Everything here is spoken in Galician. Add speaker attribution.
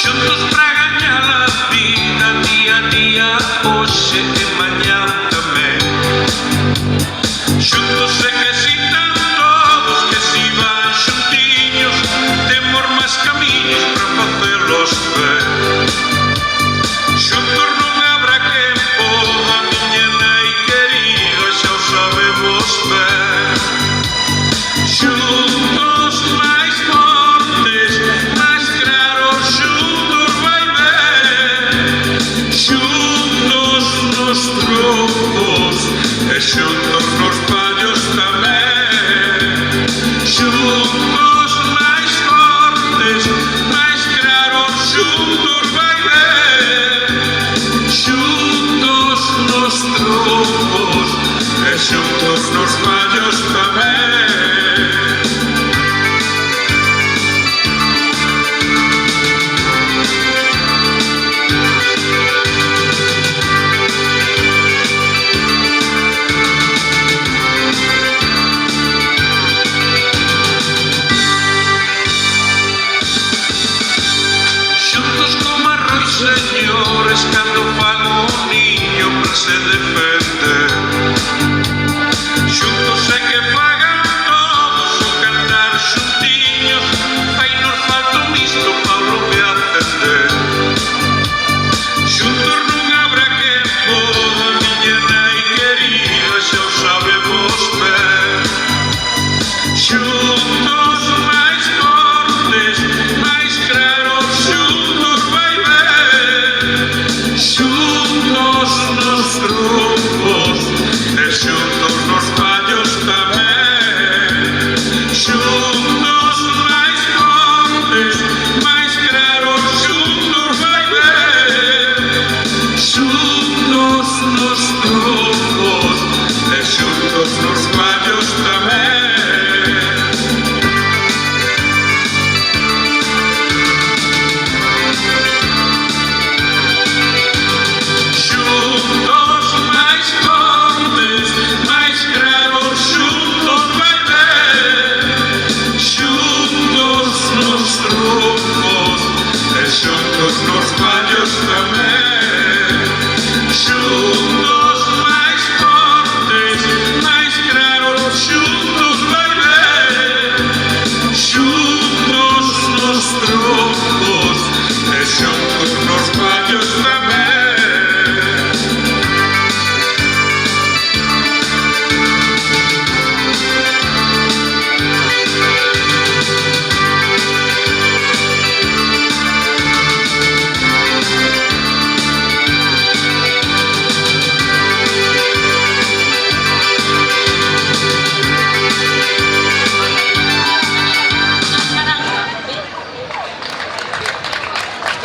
Speaker 1: xuntos pra gañar a vida día a día, hoxe e mañá tamén. Xuntos se que si tan todos, que si van xuntiños, temos máis camiños para facelos ben. Xuntos non habrá quen poda, miña nai querida, xa o sabemos ben. Xuntos máis fortes, máis claros, xuntos vai ben. Xuntos nos troncos e xuntos nos pallos tamén. Xuntos máis fortes, máis claros, xuntos vai ben. Xuntos nos troncos e xuntos nos pallos tamén. Señores, cando fan o niño para se defender, xuntos é que fagan todos o cantar xuntiños, fai nos falta un misto para o que atender. Xuntos non habrá quen poda, miña nai querida, xa o sabemos ben. Xuntos máis fortes, máis claros, xuntos vai ben. Xuntos nos troncos e xuntos nos pallos tamén. Xuntos máis fortes, máis claros, xuntos vai ben. Xuntos nos troncos e xuntos nos pallos tamén. Xuntos nos pallos tamén.